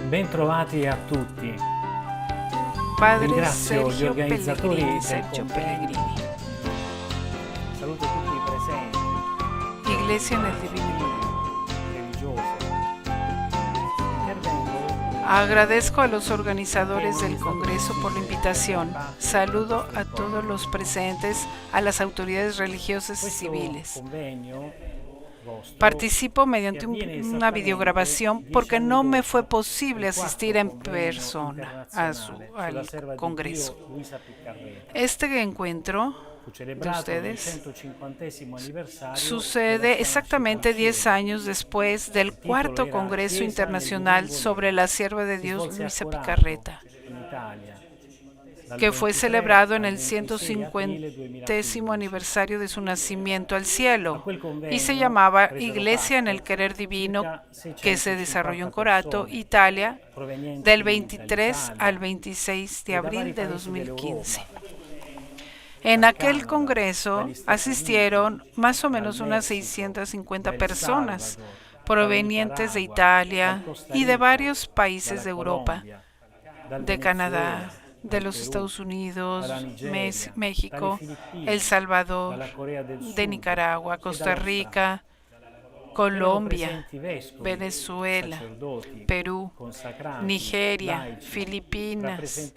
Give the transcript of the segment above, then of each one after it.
Bentrovati a tutti. Padre Ringrazio gli Sergio organizzatori Pellegrini, del Sergio convegno. Pellegrini. Saluto tutti i presenti. Iglesia en el Divino. Religiose. Intervengo. Agradezco a los organizadores del Congreso por la invitación. Saludo a todos los presentes, a las autoridades religiosas y Questo civiles. convegno vostro Participo mediante una videograbación porque no me fue posible asistir en persona al Congreso. Este encuentro fu de celebrato nel ustedes 150° anniversario sucede exactamente 10 años después del cuarto Congreso Internacional sobre la Sierva de Dios Luisa Picarreta, que fue celebrado en el 150° aniversario de su nacimiento al cielo y se llamaba Iglesia en el Querer Divino, que se desarrolló en Corato, Italia, del 23 al 26 de abril de 2015. En aquel congreso asistieron más o menos unas 650 personas provenientes de Italia y de varios países de Europa, de Canadá, de los Estados Unidos, México, El Salvador, de Nicaragua, Costa Rica, Colombia, Venezuela, Perú, Nigeria, Filipinas,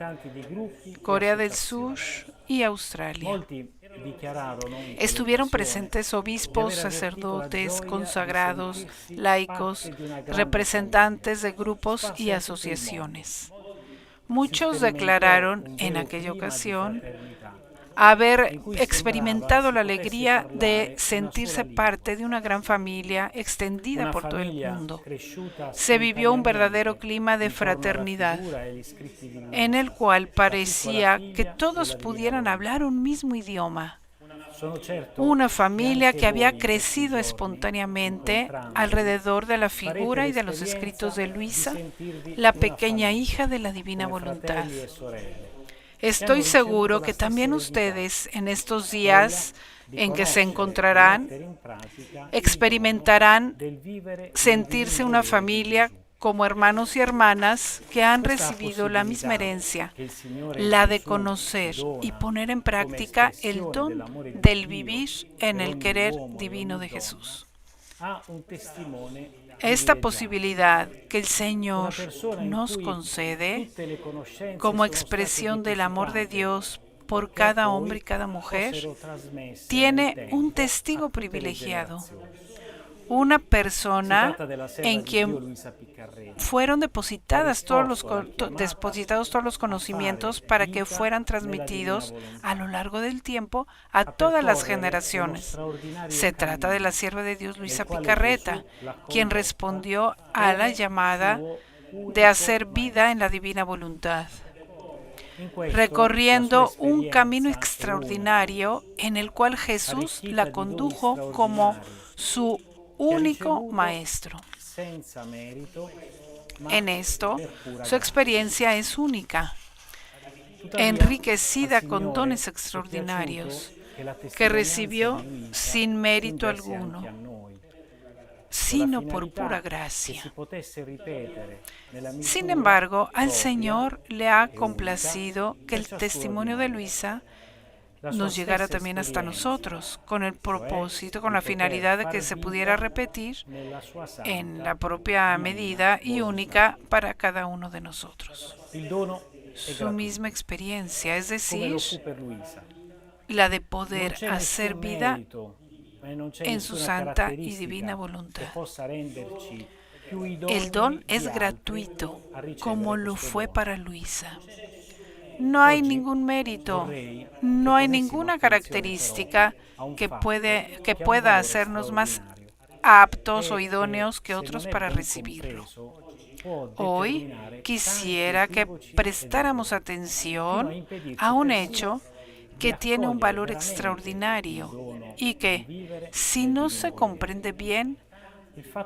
Corea del Sur y Australia. Estuvieron presentes obispos, sacerdotes, consagrados, laicos, representantes de grupos y asociaciones. Muchos declararon en aquella ocasión haber experimentado la alegría de sentirse parte de una gran familia extendida por todo el mundo. Se vivió un verdadero clima de fraternidad, en el cual parecía que todos pudieran hablar un mismo idioma. Una familia que había crecido espontáneamente alrededor de la figura y de los escritos de Luisa, la pequeña hija de la divina voluntad. Estoy seguro que también ustedes en estos días en que se encontrarán, experimentarán sentirse una familia como hermanos y hermanas que han recibido la misma herencia, la de conocer y poner en práctica el don del vivir en el querer divino de Jesús. Esta posibilidad que el Señor nos concede como expresión del amor de Dios por cada hombre y cada mujer tiene un testigo privilegiado, una persona en quien fueron depositados todos los conocimientos para que fueran transmitidos a lo largo del tiempo a todas las generaciones. Se trata de la sierva de Dios Luisa Picarreta, quien respondió a la llamada de hacer vida en la divina voluntad, recorriendo un camino extraordinario en el cual Jesús la condujo como su único maestro. En esto, su experiencia es única, enriquecida con dones extraordinarios que recibió sin mérito alguno, sino por pura gracia. Sin embargo, al Señor le ha complacido que el testimonio de Luisa nos llegara también hasta nosotros, con el propósito, con la finalidad de que se pudiera repetir en la propia medida y única para cada uno de nosotros. Su misma experiencia, es decir, la de poder hacer vida en su santa y divina voluntad. El don es gratuito, como lo fue para Luisa. No hay ningún mérito, no hay ninguna característica que pueda hacernos más aptos o idóneos que otros para recibirlo. Hoy quisiera que prestáramos atención a un hecho que tiene un valor extraordinario y que, si no se comprende bien,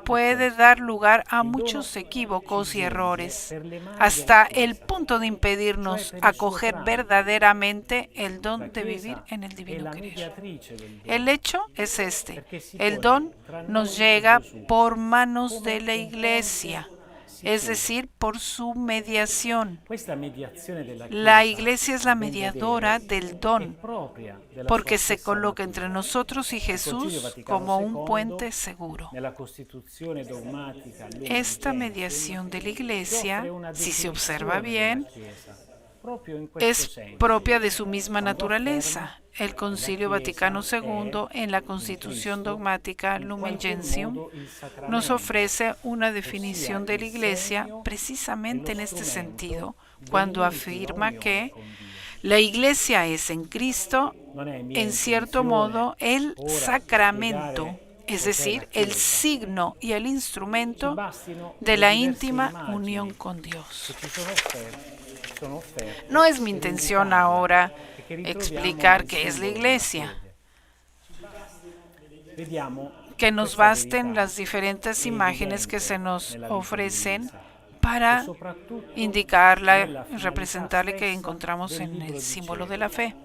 puede dar lugar a muchos equívocos y errores, hasta el punto de impedirnos acoger verdaderamente el don de vivir en el divino querer. El hecho es este: el don nos llega por manos de la Iglesia, es decir, por su mediación. Questa mediazione della La Chiesa Iglesia es la ben mediadora vedere, del è don, propria della porque sua se stessa coloca natura. entre nosotros y Il Concilio Jesús Vaticano como un II, puente seguro. nella Costituzione dogmatica Lumen Esta Gentium, mediación de la ci offre Iglesia, una si se definizione observa della bien, Chiesa, proprio in questo es senso, propia de su misma quando naturaleza. afferma El che Concilio la Chiesa Vaticano II, en la in Constitución Cristo, dogmática in Lumen qualche Gentium, modo il nos sacramento, ofrece una ossia definición de il la Iglesia segno e precisamente lo en este sentido, strumento cuando dell'intima afirma unione que con Dio. la Iglesia es en Cristo, Non è mia en cierto intenzione modo, el ora sacramento, spiegare es cos'è la decir, el Chiesa. signo y el Ci instrumento bastino de le la diverse íntima immagini unión con Dios. che ci sono offerte No es mi per intención indicarla ahora e che ritroviamo explicar nel qué es la simbolo della Iglesia, fede. Vediamo que nos questa basten verità las diferentes è imágenes que evidente se nos nella vita di ofrecen Luisa, e para soprattutto indicarla, nella finalità representarle que stessa encontramos del en libro el di símbolo de Cielo, la fe.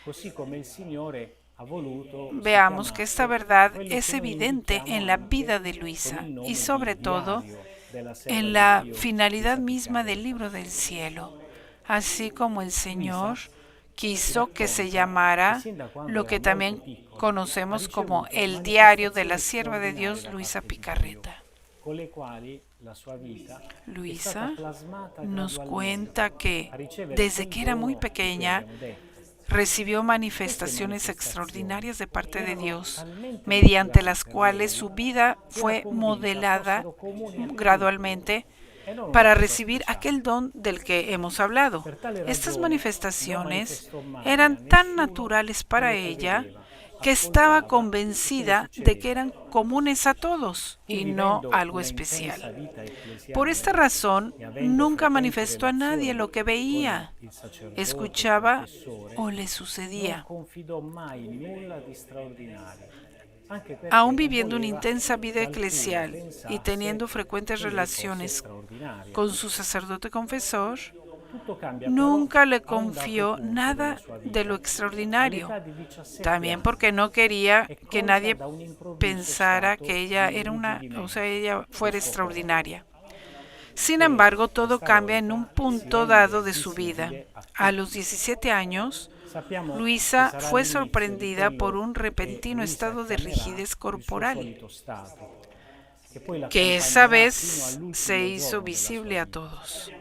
così come il Signore ha voluto si Veamos que esta chiamasse verdad quello es che noi evidente indichiamo en la anche vida de con Luisa il nome y di sobre todo Diario della Serva en di la Dio, finalidad Luisa misma del Piccarreta. libro del cielo, así como el Señor Luisa quiso que se racconta llamara che sin da quando lo era que molto también piccola conocemos ha como ricevuto el diario de la manifestazioni sierva de straordinarie Dios, da Luisa parte di Dio, Picarreta. con le quali la sua vita è stata Luisa plasmata nos gradualmente cuenta que a ricevere desde quel que era muy dono di cui pequeña abbiamo detto. recibió Queste manifestaciones manifestazioni extraordinarias de parte de erano Dios, talmente mediante naturali las per cuales lei su vida che era fue convinta modelada fossero comuni a tutti gradualmente e non una para cosa recibir speciale. aquel don del que hemos hablado. Per tale Estas ragione non manifestaciones manifestò mai eran a tan nessuno naturales para quello che ella vedeva, que estaba ascoltava e che le convencida de que succedeva. eran comunes a todos Pur y no vivendo algo una intensa especial. vita ecclesiale Por esta razón, e avendo nunca frequenti manifestó a nadie relazioni lo que veía, con il sacerdote escuchaba confessore, o le non sucedía. confidò mai nulla di straordinario, anche perché Aún non viviendo una voleva intensa vida che alcuno eclesial y pensasse teniendo frecuentes che lei fosse relaciones straordinaria. con su sacerdote confesor, Tutto cambia nunca però le a un dato confió punto della nada sua de vita. lo extraordinario, All'età di 17 también anni porque no quería è que colta nadie da un improvviso pensara stato que ella di era una, o sea, ella irrigidimento fuera del suo extraordinaria. Sin che embargo, todo questa cambia en un volta si punto rende dado de su vida. visibile a A tutti. los 17 años, Sappiamo Luisa che sarà fue l'inizio di sorprendida quello por un che repentino Luisa estado de chiamerà rigidez il suo corporal, solito stato, che poi que esa l'accompagnerà vez fino all'ultimo se hizo giorno della visible sua a vita. todos.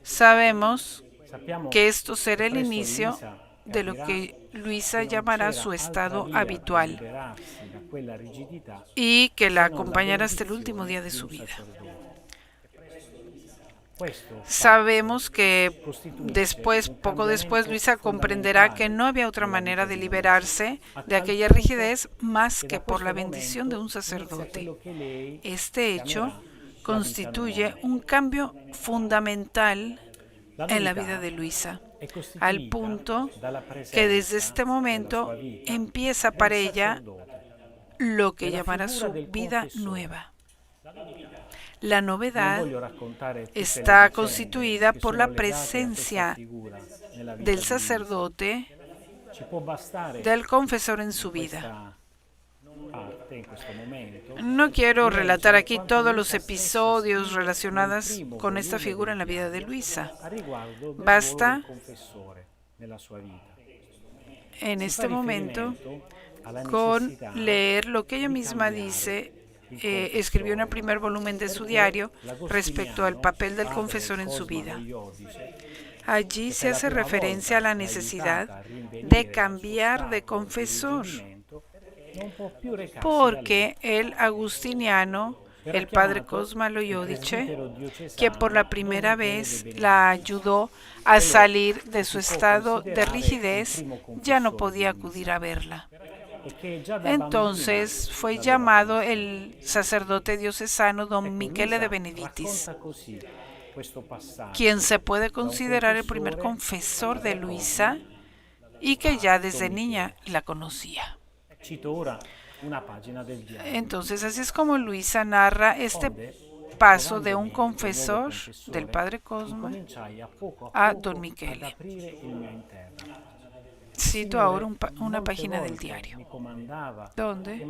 Sabemos Sappiamo que esto será che el presto inicio Luisa de lo capirà que Luisa che non llamará c'era su altra estado via per habitual liberarsi da quella rigidità y que la se non la acompañará hasta el último benedizione día de di su un vida. sacerdote. Questo fatto Sabemos que costituisce después, un poco después, cambiamento Luisa comprenderá que fondamentale no había otra nella manera vita de di Luisa, liberarse a de tal aquella punto rigidez más che que da por la questo bendición de un momento inizia sacerdote. quello che lei Este hecho chiamerà la constituye vita nuova. un cambio fundamental La en la novità vida de Luisa, è al costituita punto dalla que desde presenza este nella momento sua vita empieza del para ella sacerdote, lo que della llamará figura su del vida confessore. nueva. La Non novedad voglio raccontare tutte le está vicende constituida che por sono la legate a questa presencia figura nella vita del di Luisa. sacerdote, Ci può bastare del confesor en su in vida. questa parte, in questo momento, No quiero di relatar leggere aquí quanto todos los Luisa stessa episodios scrive relacionados nel primo con esta volume figura en la del vida de Diario Luisa. a riguardo del Basta ruolo del confessore nella sua vita. En Si este fa momento riferimento alla con necessità leer lo que ella di misma cambiare dice. il Escribió en el confessore, primer volumen de su perché diario respecto al l'Agostiniano, papel del padre confesor en su Cosma vida. lo Iodice, Allí che se per la hace prima referencia a volta la l'ha necesidad aiutata a rinvenire de dal suo cambiar de stato di confesor, irrigidimento, non può più recarsi da lei. porque el agustiniano, el padre Cosma lo Iodice, quien por la primera vez la ayudó a salir de su estado de rigidez, ya no podía acudir a verla. Entonces fue llamado el sacerdote diocesano don Michele de Benedictis, quien se puede considerar el primer confesor de Luisa y que ya desde niña la conocía. Cito ora una pagina del diario. Entonces así es como Luisa narra este paso de un confesor, del padre Cosma, Incominciai a poco a don ad Michele. aprire il mio interno. Cito ahora una página del diario, donde,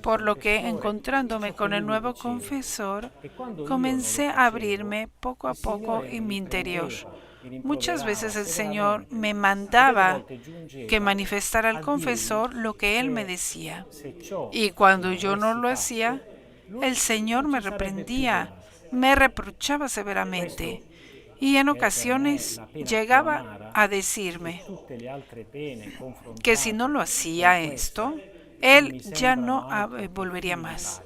por lo que encontrándome con el nuevo confesor, comencé a abrirme poco a poco en mi interior. Muchas veces el Señor me mandaba que manifestara al confesor lo que Él me decía. Y cuando yo no lo hacía, el Señor me reprendía, me reprochaba severamente. Y en ocasiones llegaba a decirme que si no lo hacía esto, Él ya no volvería más.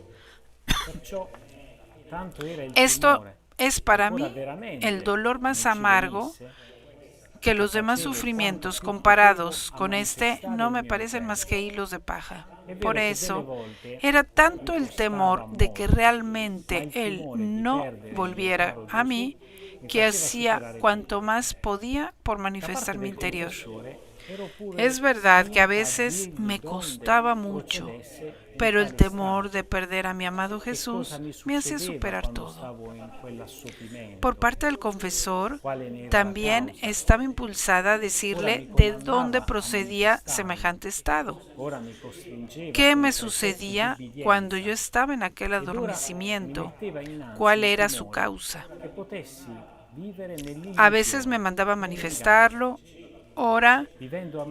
Esto es para mí el dolor más amargo, que los demás sufrimientos comparados con este no me parecen más que hilos de paja. Por eso, era tanto el temor de que realmente Él no volviera a mí, que hacía cuanto más podía por manifestar mi interior. Es verdad que a veces me costaba mucho, pero el temor de perder a mi amado Jesús me hacía superar todo. Por parte del confesor, también estaba impulsada a decirle de dónde procedía semejante estado, qué me sucedía cuando yo estaba en aquel adormecimiento, cuál era su causa. A veces me mandaba manifestarlo, ora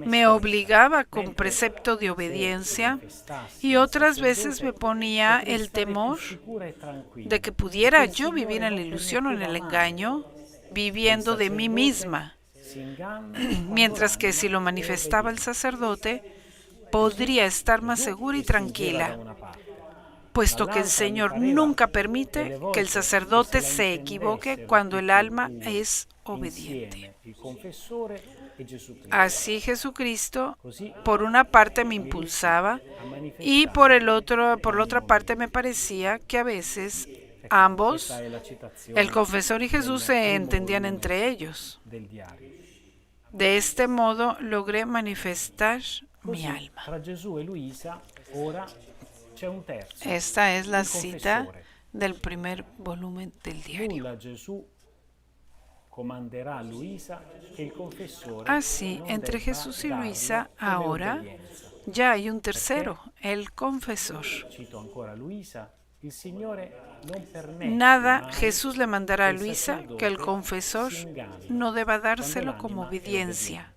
me obligaba con precepto de obediencia y otras veces me ponía el temor de que pudiera yo vivir en la ilusión o en el engaño, viviendo de mí misma, mientras que si lo manifestaba el sacerdote, podría estar más segura y tranquila, puesto que el Señor nunca permite que el sacerdote se equivoque cuando el alma es obediente. Así Jesucristo, por una parte me impulsaba y por la otra parte me parecía que a veces ambos, el confesor y Jesús, se entendían entre ellos. De este modo logré manifestar mi alma. Esta es la cita del primer volumen del diario. Así, entre Jesús y Luisa, ahora ya hay un tercero, el confesor. Nada Jesús le mandará a Luisa que el confesor no deba dárselo como obediencia.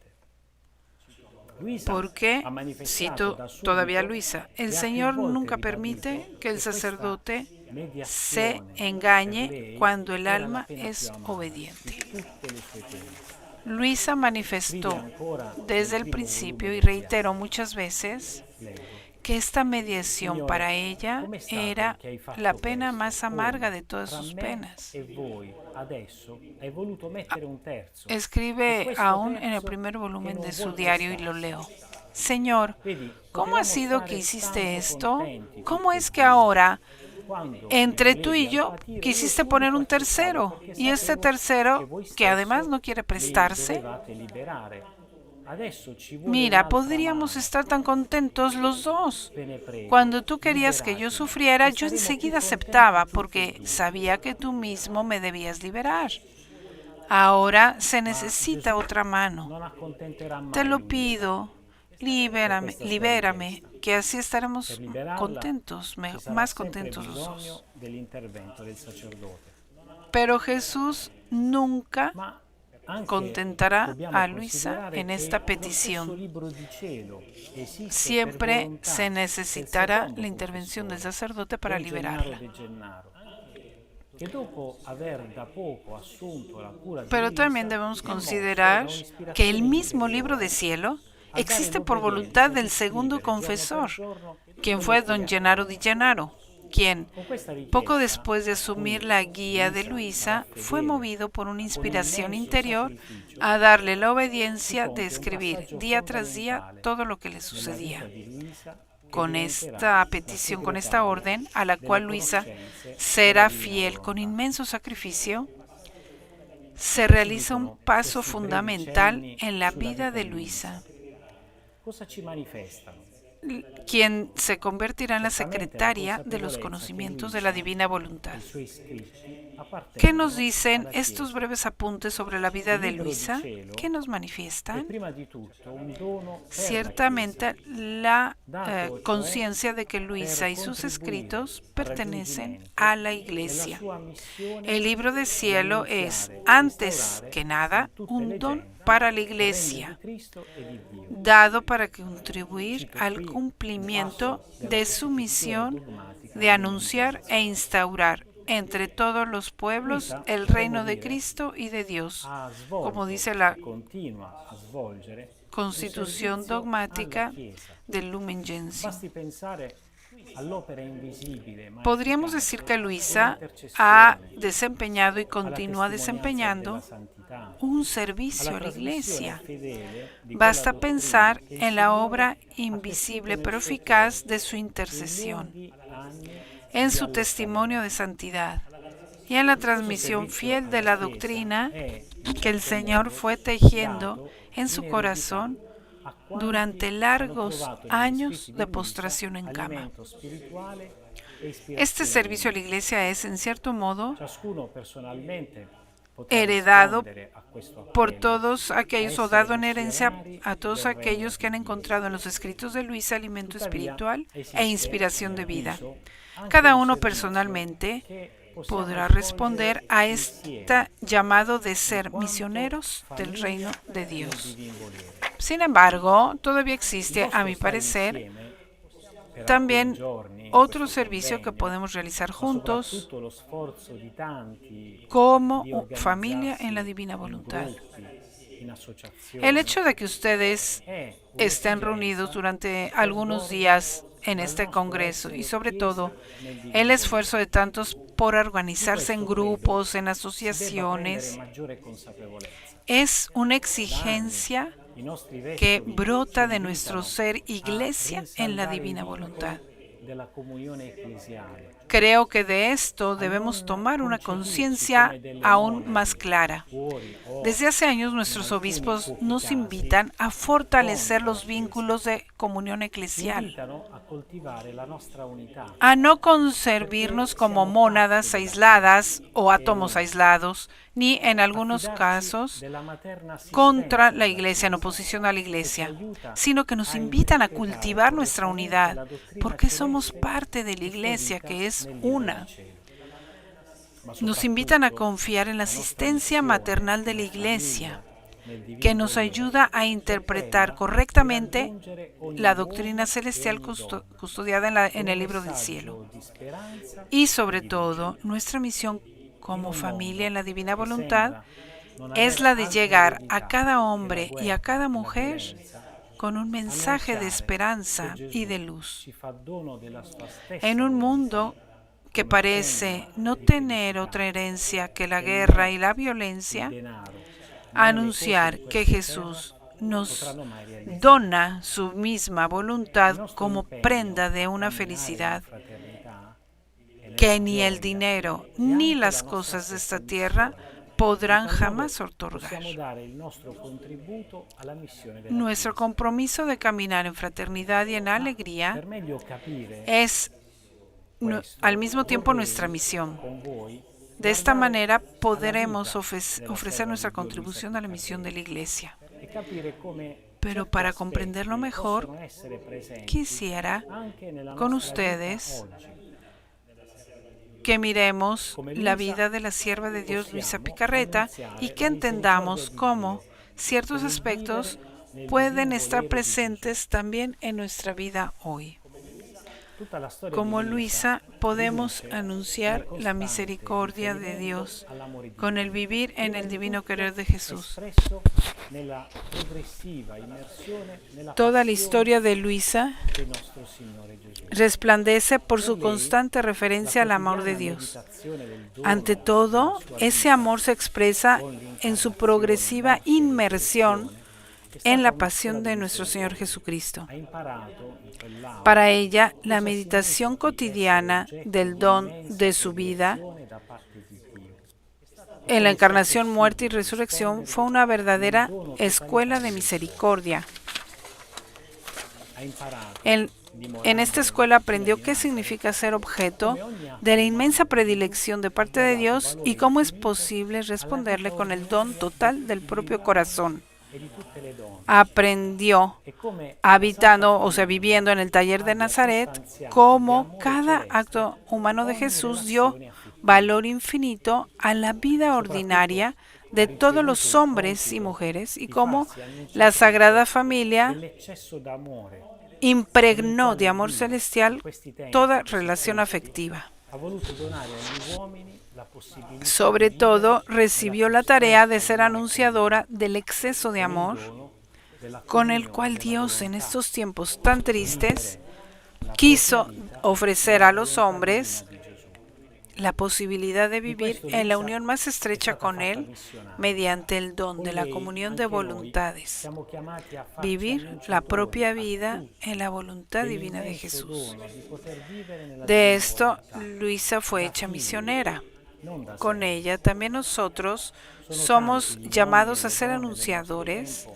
Porque, cito todavía a Luisa, el Señor nunca permite que el sacerdote se engañe cuando el alma es obediente. Luisa manifestó desde el principio y reiteró muchas veces que esta mediación para ella era la pena más amarga de todas sus penas. Escribe aún en el primer volumen de su diario y lo leo. Señor, ¿cómo ha sido que hiciste esto? ¿Cómo es que ahora, entre tú y yo, quisiste poner un tercero? Y este tercero, que además no quiere prestarse. Mira, podríamos estar tan contentos los dos. Cuando tú querías que yo sufriera, yo enseguida aceptaba, porque sabía que tú mismo me debías liberar. Ahora se necesita otra mano. Te lo pido, libérame, que así estaremos contentos, más contentos los dos. Pero Jesús nunca contentará a Luisa en esta petición. Siempre se necesitará la intervención del sacerdote para liberarla. Pero también debemos considerar que el mismo libro de cielo existe por voluntad del segundo confesor, quien fue don Gennaro di Gennaro, quien, poco después de asumir la guía de Luisa, fue movido por una inspiración interior a darle la obediencia de escribir día tras día todo lo que le sucedía. Con esta petición, con esta orden, a la cual Luisa será fiel con inmenso sacrificio, se realiza un paso fundamental en la vida de Luisa. quien se convertirá en la secretaria de los conocimientos de la divina voluntad. ¿Qué nos dicen estos breves apuntes sobre la vida de Luisa? ¿Qué nos manifiestan? Ciertamente la conciencia de que Luisa y sus escritos pertenecen a la Iglesia. El libro del cielo es, antes que nada, un don para la Iglesia, dado para contribuir al cumplimiento de su misión de anunciar e instaurar entre todos los pueblos el reino de Cristo y de Dios, como dice la Constitución dogmática del Lumen Gentium. Podríamos decir que Luisa ha desempeñado y continúa desempeñando un servicio a la Iglesia. Basta pensar en la obra invisible pero eficaz de su intercesión, en su testimonio de santidad y en la transmisión fiel de la doctrina que el Señor fue tejiendo en su corazón durante largos años de postración en cama. Este servicio a la Iglesia es, en cierto modo, heredado por todos aquellos, o dado en herencia a todos aquellos que han encontrado en los escritos de Luisa alimento espiritual e inspiración de vida. Cada uno personalmente podrá responder a este llamado de ser misioneros del reino de Dios. Sin embargo, todavía existe, a mi parecer, también otro servicio que podemos realizar juntos como familia en la divina voluntad. El hecho de que ustedes estén reunidos durante algunos días en este congreso y sobre todo el esfuerzo de tantos por organizarse en grupos, en asociaciones, es una exigencia que brota de nuestro ser iglesia en la divina voluntad. Creo que de esto debemos tomar una conciencia aún más clara. Desde hace años nuestros obispos nos invitan a fortalecer los vínculos de comunión eclesial, a no concebirnos como mónadas aisladas o átomos aislados, ni en algunos casos contra la Iglesia, en oposición a la Iglesia, sino que nos invitan a cultivar nuestra unidad, porque somos parte de la Iglesia, que es una. Nos invitan a confiar en la asistencia maternal de la Iglesia, que nos ayuda a interpretar correctamente la doctrina celestial custodiada en el libro del cielo. Y sobre todo, nuestra misión como familia en la divina voluntad es la de llegar a cada hombre y a cada mujer con un mensaje de esperanza y de luz. En un mundo que parece no tener otra herencia que la guerra y la violencia, anunciar que Jesús nos dona su misma voluntad como prenda de una felicidad que ni el dinero ni las cosas de esta tierra podrán jamás otorgar. Nuestro compromiso de caminar en fraternidad y en alegría es al mismo tiempo nuestra misión. De esta manera podremos ofrecer nuestra contribución a la misión de la Iglesia. Pero para comprenderlo mejor, quisiera con ustedes que miremos la vida de la sierva de Dios Luisa Picarreta y que entendamos cómo ciertos aspectos pueden estar presentes también en nuestra vida hoy. Como Luisa, podemos anunciar la misericordia de Dios con el vivir en el divino querer de Jesús. Toda la historia de Luisa resplandece por su constante referencia al amor de Dios. Ante todo, ese amor se expresa en su progresiva inmersión en la pasión de nuestro Señor Jesucristo. Para ella, la meditación cotidiana del don de su vida en la encarnación, muerte y resurrección fue una verdadera escuela de misericordia. En esta escuela aprendió qué significa ser objeto de la inmensa predilección de parte de Dios y cómo es posible responderle con el don total del propio corazón. Aprendió viviendo en el taller de Nazaret, cómo cada acto humano de Jesús dio valor infinito a la vida ordinaria de todos los hombres y mujeres y cómo la Sagrada Familia impregnó de amor celestial toda relación afectiva. Sobre todo, recibió la tarea de ser anunciadora del exceso de amor con el cual Dios en estos tiempos tan tristes quiso ofrecer a los hombres la posibilidad de vivir en la unión más estrecha con Él mediante el don de la comunión de voluntades. Vivir la propia vida en la voluntad divina de Jesús. De esto, Luisa fue hecha misionera. Con ella también nosotros somos llamados a ser anunciadores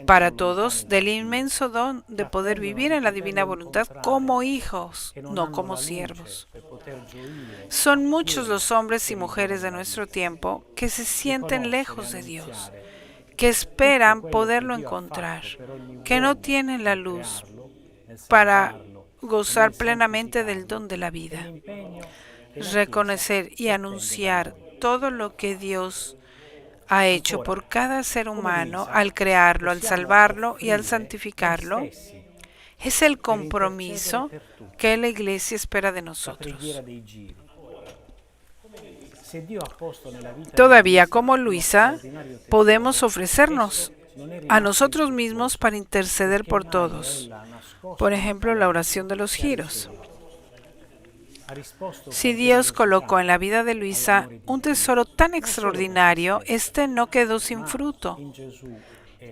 para todos del inmenso don de poder vivir en la divina voluntad como hijos, no como siervos. Son muchos los hombres y mujeres de nuestro tiempo que se sienten lejos de Dios, que esperan poderlo encontrar, que no tienen la luz para gozar plenamente del don de la vida. Reconocer y anunciar todo lo que Dios ha hecho por cada ser humano al crearlo, al salvarlo y al santificarlo, es el compromiso que la Iglesia espera de nosotros. Todavía, como Luisa, podemos ofrecernos a nosotros mismos para interceder por todos. Por ejemplo, la oración de los giros. Si Dios colocó en la vida de Luisa un tesoro tan extraordinario, este no quedó sin fruto,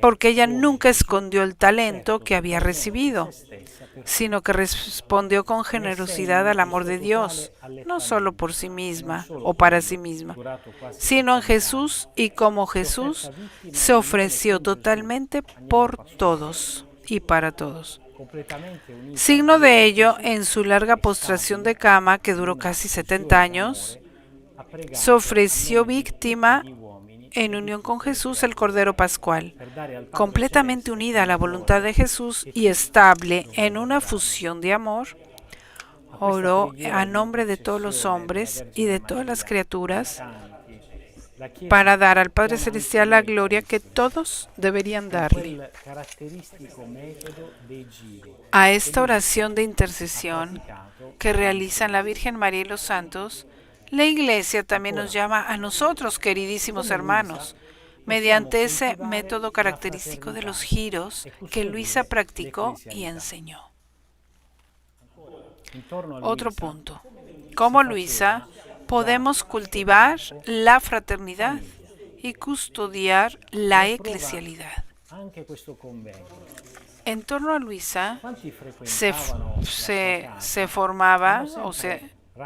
porque ella nunca escondió el talento que había recibido, sino que respondió con generosidad al amor de Dios, no solo por sí misma o para sí misma, sino en Jesús, y como Jesús se ofreció totalmente por todos y para todos. Signo de ello, en su larga postración de cama, que duró casi 70 años, se ofreció víctima en unión con Jesús, el Cordero Pascual, completamente unida a la voluntad de Jesús y estable en una fusión de amor. Oró a nombre de todos los hombres y de todas las criaturas para dar al Padre Celestial la gloria que todos deberían darle. A esta oración de intercesión que realizan la Virgen María y los santos, la Iglesia también nos llama a nosotros, queridísimos hermanos, mediante ese método característico de los giros que Luisa practicó y enseñó. Otro punto. Como Luisa, podemos cultivar la fraternidad y custodiar la eclesialidad. En torno a Luisa se formaba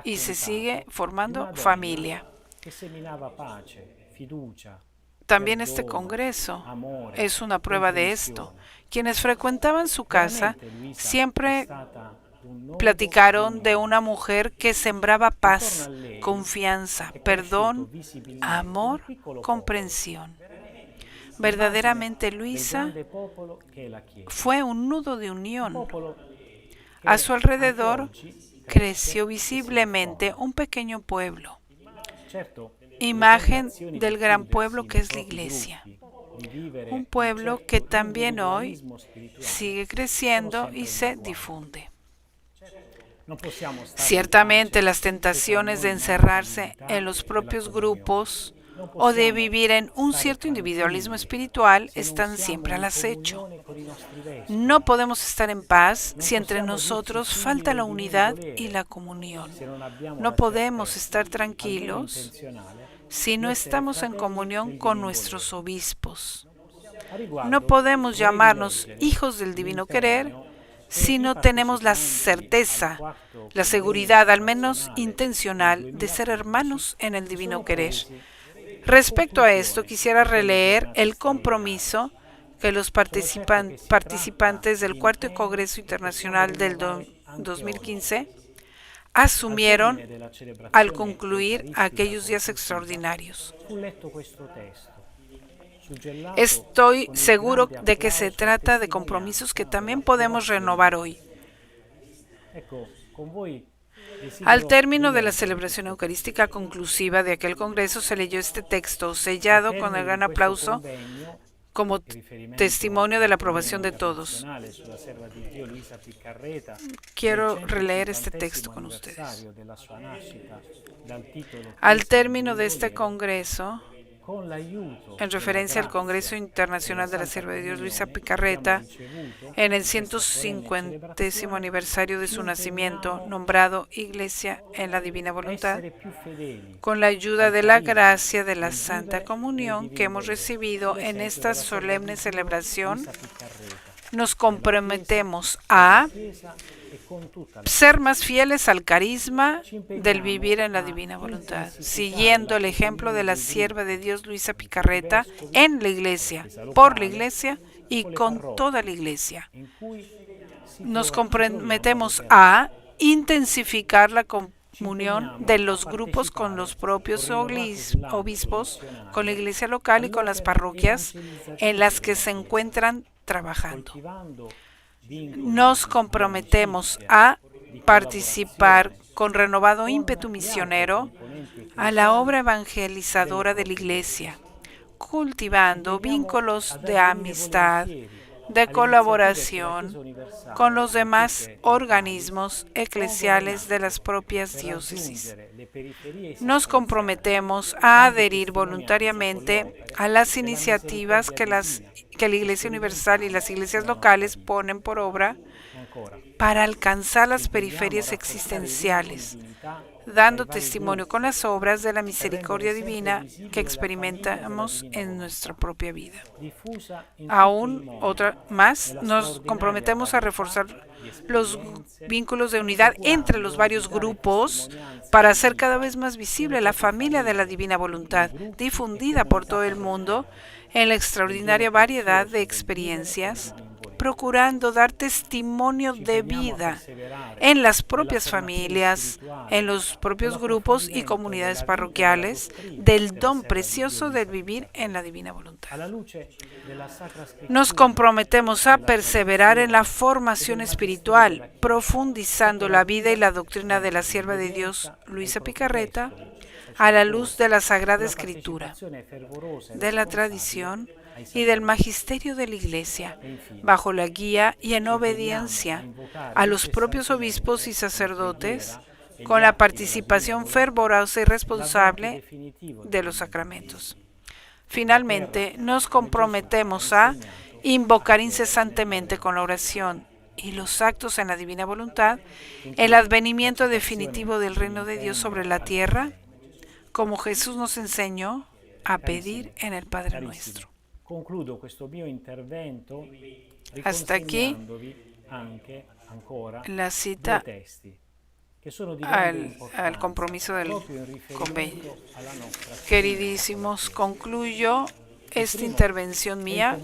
y se sigue formando familia. También este congreso es una prueba de esto. Quienes frecuentaban su casa siempre platicaron de una mujer que sembraba paz, confianza, perdón, amor, comprensión. Verdaderamente Luisa fue un nudo de unión. A su alrededor creció visiblemente un pequeño pueblo, imagen del gran pueblo que es la Iglesia. Un pueblo que también hoy sigue creciendo y se difunde. Ciertamente las tentaciones de encerrarse en los propios grupos o de vivir en un cierto individualismo espiritual están siempre al acecho. No podemos estar en paz si entre nosotros falta la unidad y la comunión. No podemos estar tranquilos si no estamos en comunión con nuestros obispos. No podemos llamarnos hijos del divino querer si no tenemos la certeza, la seguridad, al menos intencional, de ser hermanos en el divino querer. Respecto a esto, quisiera releer el compromiso que los participantes del Cuarto Congreso Internacional del 2015 asumieron al concluir aquellos días extraordinarios. Estoy seguro de que se trata de compromisos que también podemos renovar hoy. Al término de la celebración eucarística conclusiva de aquel congreso se leyó este texto, sellado con el gran aplauso como testimonio de la aprobación de todos. Quiero releer este texto con ustedes. Al término de este congreso, en referencia al Congreso Internacional de la Sierva de Dios Luisa Picarreta, en el 150º aniversario de su nacimiento, nombrado Iglesia en la Divina Voluntad, con la ayuda de la gracia de la Santa Comunión que hemos recibido en esta solemne celebración, nos comprometemos a ser más fieles al carisma del vivir en la divina voluntad, siguiendo el ejemplo de la sierva de Dios Luisa Picarreta en la Iglesia, por la Iglesia y con toda la Iglesia. Nos comprometemos a intensificar la comunión de los grupos con los propios obispos, con la Iglesia local y con las parroquias en las que se encuentran trabajando. Nos comprometemos a participar con renovado ímpetu misionero a la obra evangelizadora de la Iglesia, cultivando vínculos de amistad, de colaboración con los demás organismos eclesiales de las propias diócesis. Nos comprometemos a adherir voluntariamente a las iniciativas que la Iglesia Universal y las iglesias locales ponen por obra para alcanzar las periferias existenciales, dando testimonio con las obras de la misericordia divina que experimentamos en nuestra propia vida. Aún otra más, nos comprometemos a reforzar los vínculos de unidad entre los varios grupos para hacer cada vez más visible la familia de la divina voluntad, difundida por todo el mundo en la extraordinaria variedad de experiencias, procurando dar testimonio de vida en las propias familias, en los propios grupos y comunidades parroquiales del don precioso del vivir en la divina voluntad. Nos comprometemos a perseverar en la formación espiritual, profundizando la vida y la doctrina de la sierva de Dios Luisa Picarreta a la luz de la Sagrada Escritura, de la tradición y del magisterio de la Iglesia, bajo la guía y en obediencia a los propios obispos y sacerdotes, con la participación fervorosa y responsable de los sacramentos. Finalmente, nos comprometemos a invocar incesantemente con la oración y los actos en la divina voluntad el advenimiento definitivo del reino de Dios sobre la tierra, como Jesús nos enseñó a pedir en el Padre Nuestro. Hasta aquí la cita al compromiso del convenio. Queridísimos, concluyo esta intervención mía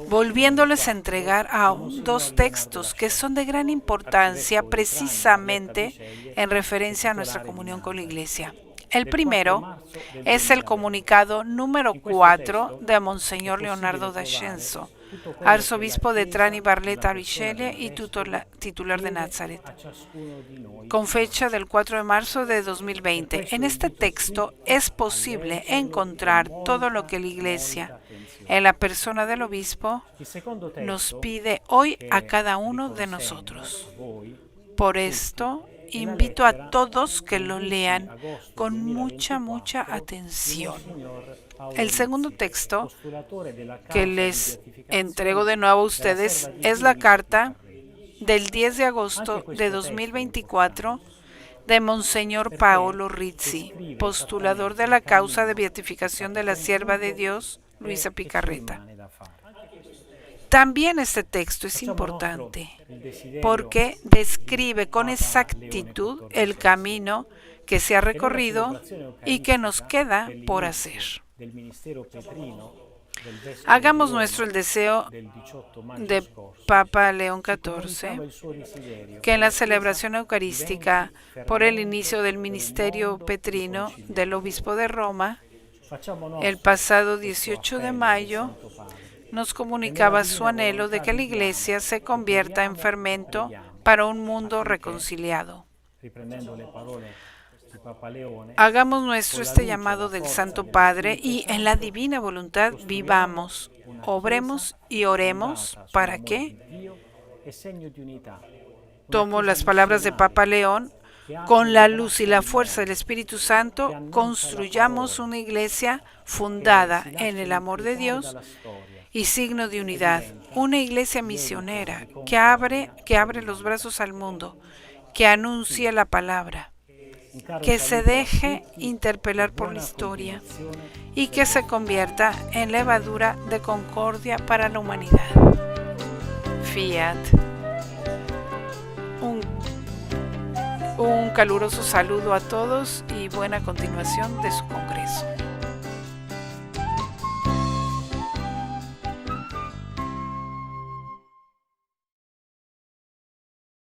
volviéndoles a entregar dos textos que son de gran importancia precisamente en referencia a nuestra comunión con la Iglesia. El primero es el comunicado número 4 de Monseñor Leonardo D'Ascenso, arzobispo de Trani Barletta Arcigna y titular de Nazaret, con fecha del 4 de marzo de 2020. En este texto es posible encontrar todo lo que la Iglesia, en la persona del obispo, nos pide hoy a cada uno de nosotros. Por esto, invito a todos que lo lean con mucha atención. El segundo texto que les entrego de nuevo a ustedes es la carta del 10 de agosto de 2024 de Monseñor Paolo Rizzi, postulador de la causa de beatificación de la sierva de Dios Luisa Picarreta. También este texto es importante porque describe con exactitud el camino que se ha recorrido y que nos queda por hacer. Hagamos nuestro el deseo de Papa León XIV, que en la celebración eucarística por el inicio del ministerio petrino del obispo de Roma, el pasado 18 de mayo, nos comunicaba su anhelo de que la Iglesia se convierta en fermento para un mundo reconciliado. Hagamos nuestro este llamado del Santo Padre y en la divina voluntad vivamos, obremos y oremos para que, tomo las palabras de Papa León, con la luz y la fuerza del Espíritu Santo, construyamos una iglesia fundada en el amor de Dios y signo de unidad, una iglesia misionera que abre los brazos al mundo, que anuncia la palabra, que se deje interpelar por la historia y que se convierta en levadura de concordia para la humanidad. Fiat. Un caluroso saludo a todos y buena continuación de su compañía.